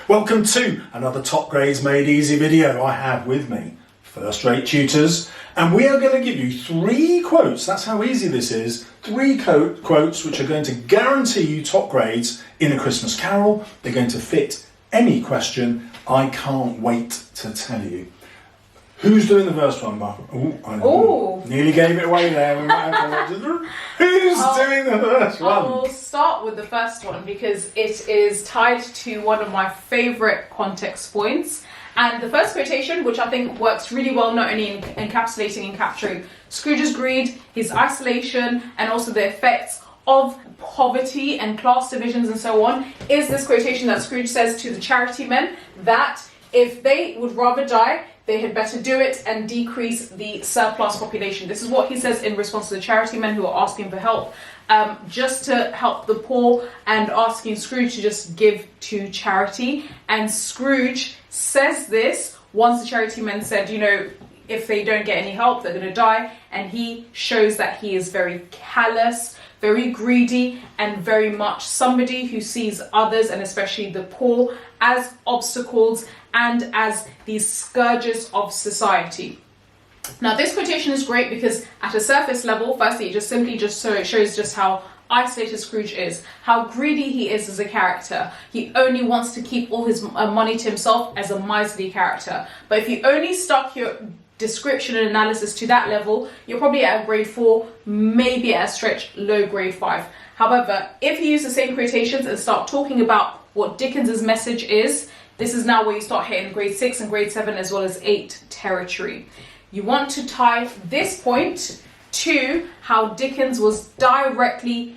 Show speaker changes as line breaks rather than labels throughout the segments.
Welcome to another Top Grades Made Easy video. I have with me first-rate tutors, and we are going to give you 3 quotes. That's how easy this is. 3 quotes which are going to guarantee you top grades in A Christmas Carol. They're going to fit any question. I can't wait to tell you. Who's doing the first one, Mark? Oh, nearly gave it away there. Who's doing the first one?
I will start with the first one because it is tied to one of my favourite context points. And the first quotation, which I think works really well, not only in encapsulating and capturing Scrooge's greed, his isolation, and also the effects of poverty and class divisions and so on, is this quotation that Scrooge says to the charity men that if they would rather die, they had better do it and decrease the surplus population. This is what he says in response to the charity men who are asking for help, just to help the poor and asking Scrooge to just give to charity. And Scrooge says this once the charity men said, you know, if they don't get any help, they're going to die. And he shows that he is very callous, very greedy, and very much somebody who sees others, and especially the poor, as obstacles and as these scourges of society. Now, this quotation is great because at a surface level, firstly, it shows just how isolated Scrooge is, how greedy he is as a character. He only wants to keep all his money to himself as a miserly character. But if you only stuck your description and analysis to that level, you're probably at a grade 4, maybe at a stretch low grade 5. However, if you use the same quotations and start talking about what Dickens's message is, this is now where you start hitting grade 6 and grade 7 as well as 8 territory. You want to tie this point to how Dickens was directly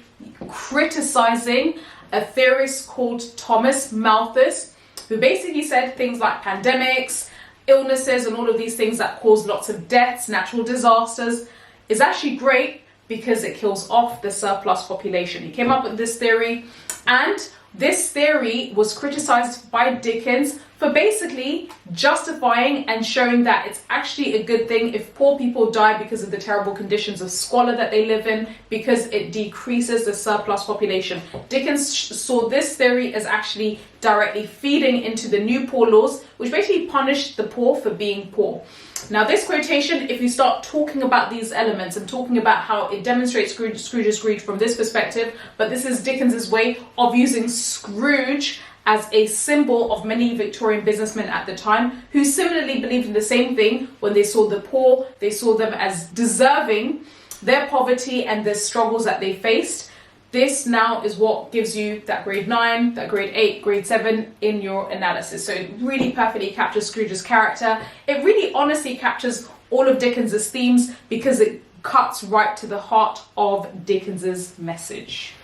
criticizing a theorist called Thomas Malthus, who basically said things like pandemics, illnesses, and all of these things that cause lots of deaths, natural disasters, is actually great because it kills off the surplus population. He came up with this theory, and this theory was criticized by Dickens for basically justifying and showing that it's actually a good thing if poor people die because of the terrible conditions of squalor that they live in, because it decreases the surplus population. Dickens saw this theory as actually directly feeding into the new poor laws, which basically punished the poor for being poor. Now, this quotation, if you start talking about these elements and talking about how it demonstrates Scrooge's greed from this perspective, but this is Dickens's way of using Scrooge as a symbol of many Victorian businessmen at the time who similarly believed in the same thing. When they saw the poor, they saw them as deserving their poverty and the struggles that they faced. This now is what gives you that grade 9, that grade 8, grade 7 in your analysis. So it really perfectly captures Scrooge's character. It really honestly captures all of Dickens's themes because it cuts right to the heart of Dickens's message.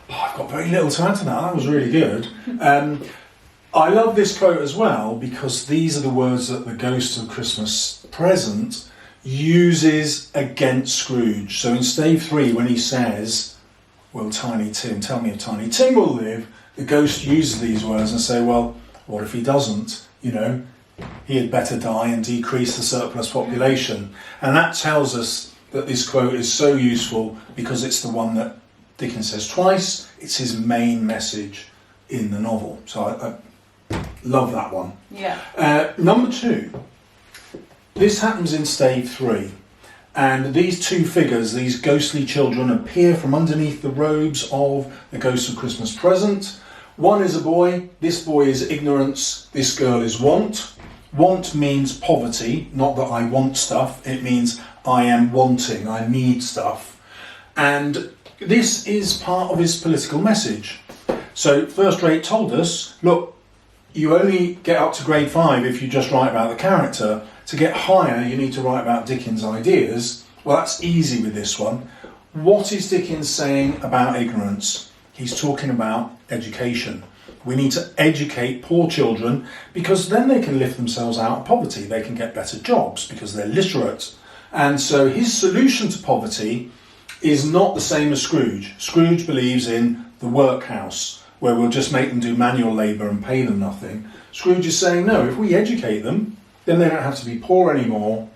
Oh, I've got very little to add to that. That was really good. I love this quote as well because these are the words that the Ghost of Christmas Present uses against Scrooge. So in stave 3, when he says, "Will Tiny Tim, tell me if Tiny Tim will live?" the ghost uses these words and say, well, what if he doesn't? You know, he had better die and decrease the surplus population. And that tells us that this quote is so useful because it's the one that Dickens says twice. It's his main message in the novel. So I love that one.
Yeah.
Number 2. This happens in stave 3. And these 2 figures, these ghostly children, appear from underneath the robes of the Ghost of Christmas Present. One is a boy. This boy is ignorance. This girl is want. Want means poverty, not that I want stuff. It means I am wanting, I need stuff. And this is part of his political message. So First Rate told us, look, you only get up to grade 5 if you just write about the character. To get higher, you need to write about Dickens' ideas. Well, that's easy with this one. What is Dickens saying about ignorance? He's talking about education. We need to educate poor children because then they can lift themselves out of poverty. They can get better jobs because they're literate. And so his solution to poverty is not the same as Scrooge. Scrooge believes in the workhouse, where we'll just make them do manual labour and pay them nothing. Scrooge is saying, no, if we educate them, then they don't have to be poor anymore.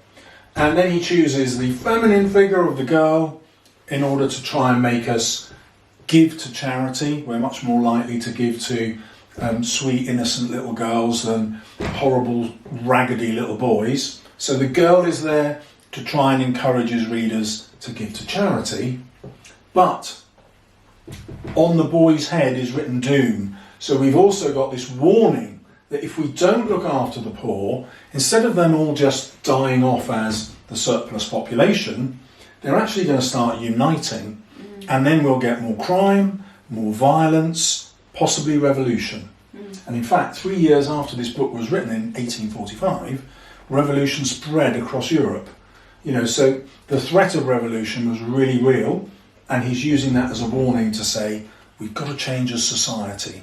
And then he chooses the feminine figure of the girl in order to try and make us give to charity. We're much more likely to give to sweet, innocent little girls than horrible, raggedy little boys. So the girl is there to try and encourage his readers to give to charity, but on the boy's head is written doom. So we've also got this warning that if we don't look after the poor, instead of them all just dying off as the surplus population, they're actually going to start uniting, and then we'll get more crime, more violence, possibly revolution. And in fact, 3 years after this book was written in 1845, revolution spread across Europe. So the threat of revolution was really real, and he's using that as a warning to say, we've got to change as society.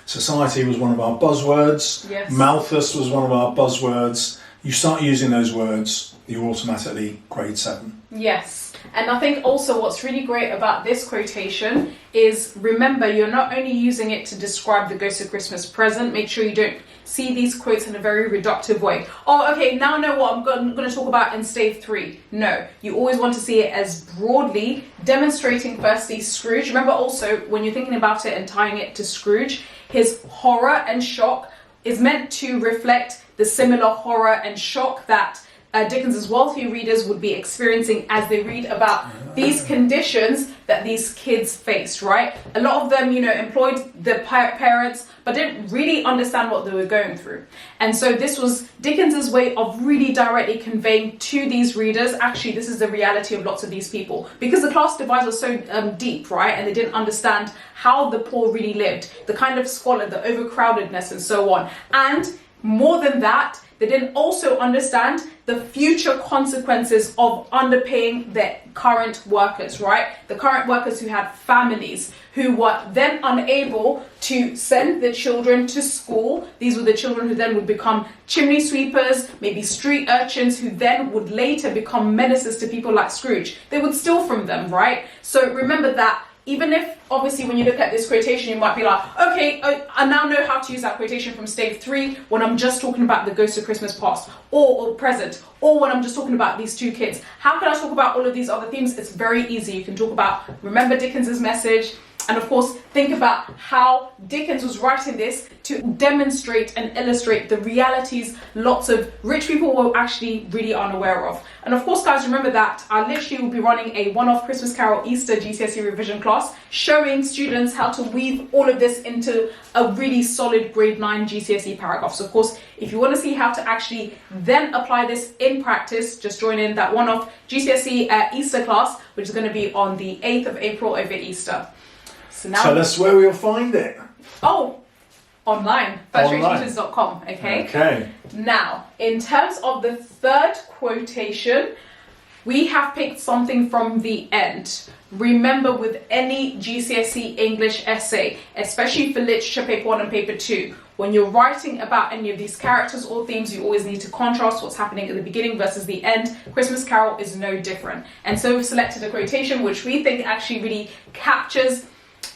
Society was one of our buzzwords.
Yes.
Malthus was one of our buzzwords. You start using those words, you're automatically grade 7.
Yes. And I think also what's really great about this quotation is, remember, you're not only using it to describe the Ghost of Christmas Present. Make sure you don't see these quotes in a very reductive way. Oh, okay, now I know what I'm going to talk about in stave 3. No, you always want to see it as broadly demonstrating firstly Scrooge. Remember also, when you're thinking about it and tying it to Scrooge, his horror and shock is meant to reflect the similar horror and shock that Dickens's wealthy readers would be experiencing as they read about these conditions that these kids faced, right? A lot of them, employed the parents, but didn't really understand what they were going through. And so this was Dickens's way of really directly conveying to these readers, actually, this is the reality of lots of these people. Because the class divides were so deep, right? And they didn't understand how the poor really lived, the kind of squalor, the overcrowdedness, and so on. And more than that, they didn't also understand the future consequences of underpaying their current workers, right? The current workers who had families, who were then unable to send their children to school. These were the children who then would become chimney sweepers, maybe street urchins, who then would later become menaces to people like Scrooge. They would steal from them, right? So remember that. Even if, obviously, when you look at this quotation, you might be like, okay, I now know how to use that quotation from stave 3 when I'm just talking about the Ghost of Christmas Past or present, or when I'm just talking about these two kids. How can I talk about all of these other themes? It's very easy. You can talk about, remember Dickens's message, and of course, think about how Dickens was writing this to demonstrate and illustrate the realities lots of rich people were actually really unaware of. And of course, guys, remember that I literally will be running a one-off Christmas Carol Easter GCSE revision class, showing students how to weave all of this into a really solid grade 9 GCSE paragraph. So of course, if you want to see how to actually then apply this in practice, just join in that one-off GCSE Easter class, which is going to be on the 8th of April over Easter. So now,
tell us where we'll find it.
Oh, online, firstratetutors.com, okay?
Okay.
Now, in terms of the third quotation, we have picked something from the end. Remember, with any GCSE English essay, especially for literature paper 1 and paper 2, when you're writing about any of these characters or themes, you always need to contrast what's happening at the beginning versus the end. Christmas Carol is no different. And so we've selected a quotation which we think actually really captures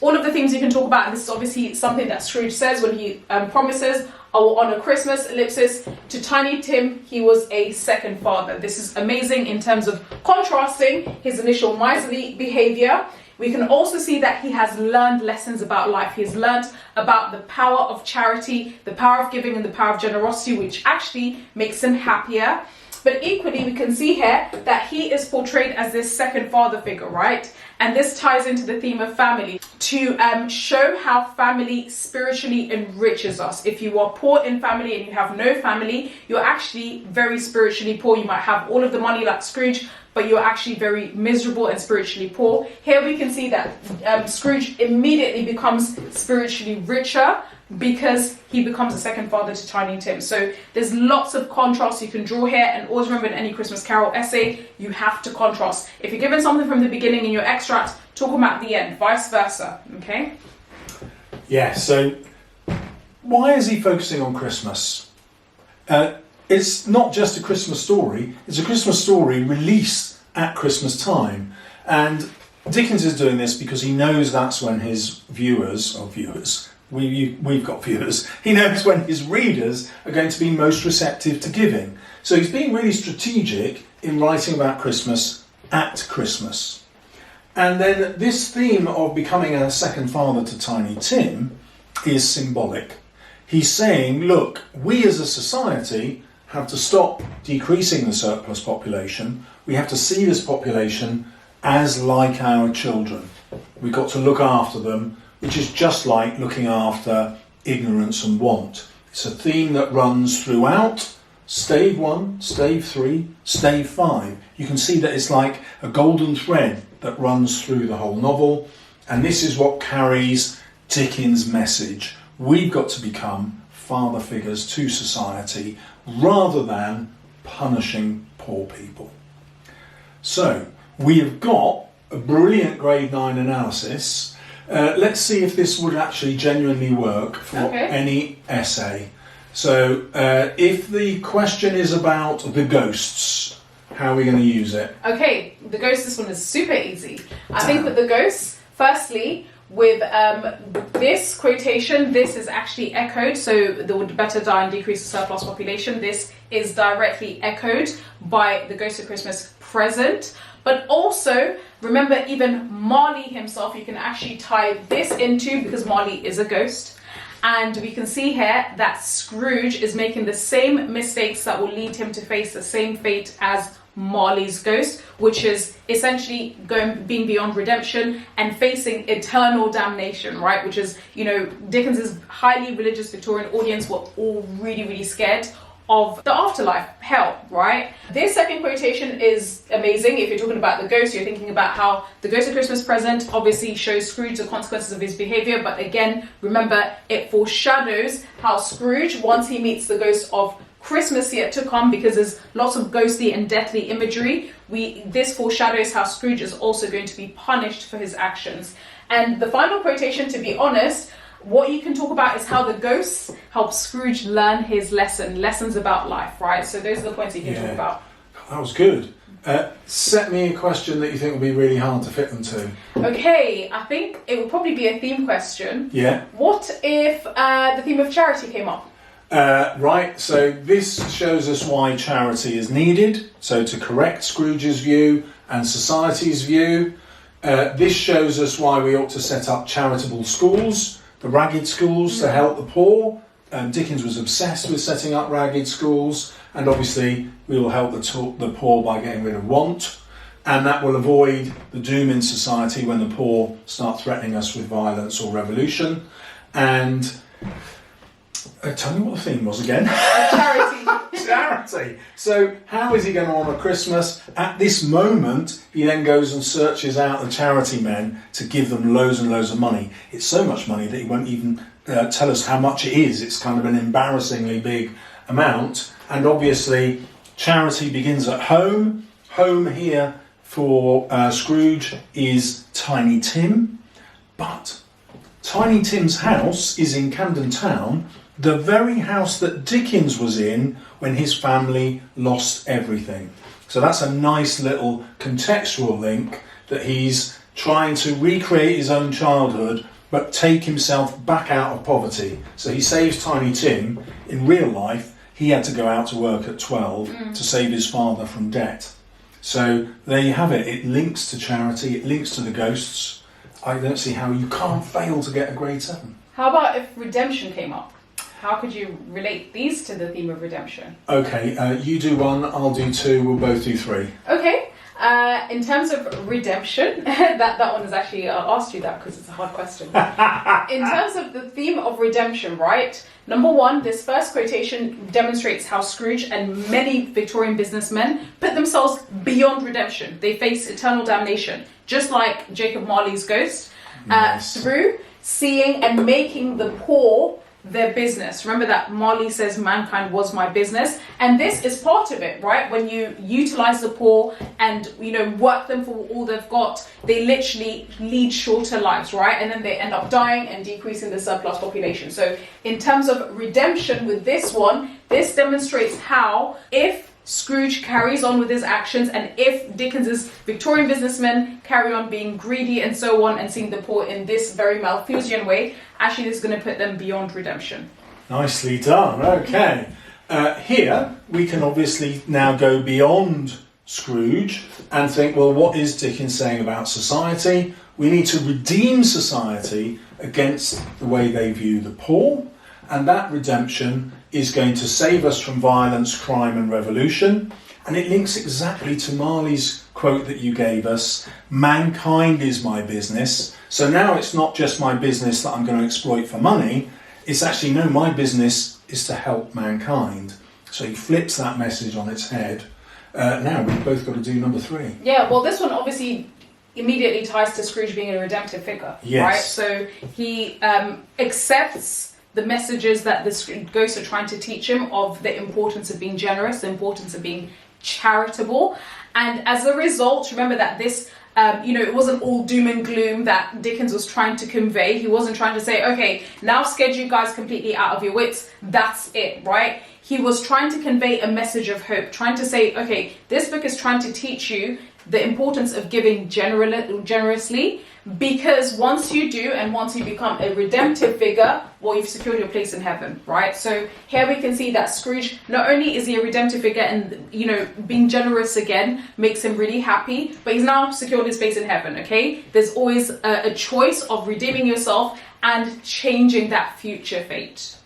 all of the things you can talk about. And this is obviously something that Scrooge says when he promises, I will honour Christmas, ellipsis, to Tiny Tim, he was a second father. This is amazing in terms of contrasting his initial miserly behaviour. We can also see that he has learned lessons about life. He's learned about the power of charity, the power of giving, and the power of generosity, which actually makes him happier. But equally, we can see here that he is portrayed as this second father figure, right? And this ties into the theme of family to show how family spiritually enriches us. If you are poor in family and you have no family, you're actually very spiritually poor. You might have all of the money like Scrooge, but you're actually very miserable and spiritually poor. Here we can see that Scrooge immediately becomes spiritually richer because he becomes a second father to Tiny Tim. So there's lots of contrasts you can draw here, and always remember in any Christmas Carol essay, you have to contrast. If you're given something from the beginning in your extract, talk about the end, vice versa, okay?
Yeah, so why is he focusing on Christmas? It's not just a Christmas story, it's a Christmas story released at Christmas time. And Dickens is doing this because he knows that's when his viewers, we've got viewers, he knows when his readers are going to be most receptive to giving. So he's being really strategic in writing about Christmas at Christmas. And then this theme of becoming a second father to Tiny Tim is symbolic. He's saying, look, we as a society have to stop decreasing the surplus population. We have to see this population as like our children. We've got to look after them, which is just like looking after ignorance and want. It's a theme that runs throughout stave 1, stave 3, stave 5. You can see that it's like a golden thread that runs through the whole novel, and this is what carries Dickens' message. We've got to become father figures to society rather than punishing poor people. So we have got a brilliant grade 9 analysis. Let's see if this would actually genuinely work for any essay. So if the question is about the ghosts, how are we going to use it?
Okay, the ghosts, this one is super easy. I think that the ghosts, firstly, with this quotation, this is actually echoed, so the would better die and decrease the surplus population. This is directly echoed by the Ghost of Christmas Present. But also, remember, even Marley himself, you can actually tie this into, because Marley is a ghost. And we can see here that Scrooge is making the same mistakes that will lead him to face the same fate as Marley's ghost, which is essentially being beyond redemption and facing eternal damnation, right? Which is, you know, Dickens's highly religious Victorian audience were all really, really scared of the afterlife, hell, right? This second quotation is amazing. If you're talking about the ghost, you're thinking about how the Ghost of Christmas Present obviously shows Scrooge the consequences of his behaviour, but again, remember, it foreshadows how Scrooge, once he meets the ghost of Christmas yet to come, because there's lots of ghostly and deathly imagery, this foreshadows how Scrooge is also going to be punished for his actions. And the final quotation, to be honest, what you can talk about is how the ghosts help Scrooge learn his lessons about life, right? So those are the points you can talk about.
That was good. Set me a question that you think will be really hard to fit them to.
Okay, I think it will probably be a theme question.
Yeah.
What if the theme of charity came up?
Right, so this shows us why charity is needed. So to correct Scrooge's view and society's view. This shows us why we ought to set up charitable schools, the ragged schools, to help the poor. Dickens was obsessed with setting up ragged schools, and obviously we will help the poor by getting rid of want, and that will avoid the doom in society when the poor start threatening us with violence or revolution. And tell me what the theme was again.
Charity.
Charity. So how is he going to honour Christmas? At this moment, he then goes and searches out the charity men to give them loads and loads of money. It's so much money that he won't even tell us how much it is. It's kind of an embarrassingly big amount. And obviously, charity begins at home. Home here for Scrooge is Tiny Tim. But Tiny Tim's house is in Camden Town, the very house that Dickens was in when his family lost everything. So that's a nice little contextual link, that he's trying to recreate his own childhood but take himself back out of poverty. So he saves Tiny Tim. In real life, he had to go out to work at 12 to save his father from debt. So there you have it. It links to charity, it links to the ghosts. I don't see how you can't fail to get a grade 7.
How about if redemption came up? How could you relate these to the theme of redemption?
Okay, you do 1, I'll do 2, we'll both do 3.
Okay, in terms of redemption, that one is actually, I asked you that because it's a hard question. In terms of the theme of redemption, right? Number 1, this first quotation demonstrates how Scrooge and many Victorian businessmen put themselves beyond redemption. They face eternal damnation, just like Jacob Marley's ghost, through seeing and making the poor their business. Remember that Marley says mankind was my business, and this is part of it, right? When you utilize the poor and, you know, work them for all they've got, they literally lead shorter lives, right? And then they end up dying and decreasing the surplus population. So in terms of redemption with this one, this demonstrates how, if Scrooge carries on with his actions, and if Dickens's Victorian businessmen carry on being greedy and so on and seeing the poor in this very Malthusian way, actually this is going to put them beyond redemption.
Nicely done. Okay. Here we can obviously now go beyond Scrooge and think, well, what is Dickens saying about society? We need to redeem society against the way they view the poor. and that redemption is going to save us from violence, crime and revolution. And it links exactly to Marley's quote that you gave us, mankind is my business. So now it's not just my business that I'm going to exploit for money, it's actually, no, my business is to help mankind. So he flips that message on its head. Now we've both got to do number 3.
Yeah, well, this one obviously immediately ties to Scrooge being a redemptive figure,
yes.
right? So he accepts the messages that the ghosts are trying to teach him of the importance of being generous, the importance of being charitable, and as a result, remember that this it wasn't all doom and gloom that Dickens was trying to convey. He wasn't trying to say, okay, now I've scared you guys completely out of your wits, that's it, right? He was trying to convey a message of hope, trying to say, okay, this book is trying to teach you the importance of giving generously, because once you do, and once you become a redemptive figure, well, you've secured your place in heaven, right? So here we can see that Scrooge, not only is he a redemptive figure and, being generous again makes him really happy, but he's now secured his place in heaven, okay? There's always a choice of redeeming yourself and changing that future fate.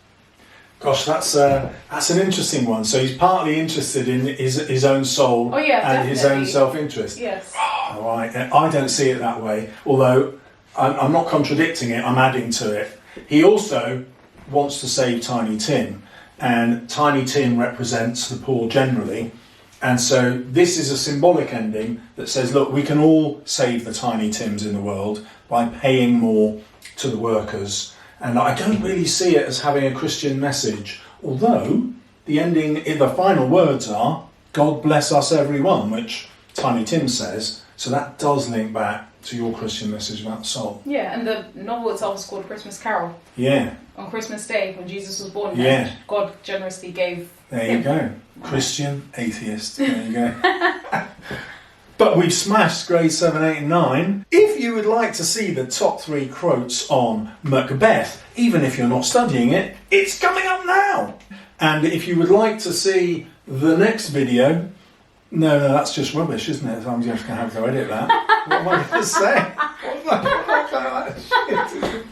Gosh, that's an interesting one. So he's partly interested in his own soul and
definitely.
his own self-interest.
Yes.
Oh, right. I don't see it that way, although I'm not contradicting it, I'm adding to it. He also wants to save Tiny Tim, and Tiny Tim represents the poor generally. And so this is a symbolic ending that says, look, we can all save the Tiny Tims in the world by paying more to the workers. And I don't really see it as having a Christian message, although the final words are, God bless us everyone, which Tiny Tim says, so that does link back to your Christian message about the soul.
Yeah, and the novel itself is called Christmas Carol.
Yeah.
On Christmas Day, when Jesus was born,
yeah.
God generously gave
There
him.
you go. Christian atheist. There you go. But we've smashed grade 7, 8 and 9. If you would like to see the top 3 quotes on Macbeth, even if you're not studying it, it's coming up now. And if you would like to see the next video, no, that's just rubbish, isn't it? I'm just going to have to edit that. What am I going to say? What am I going to say?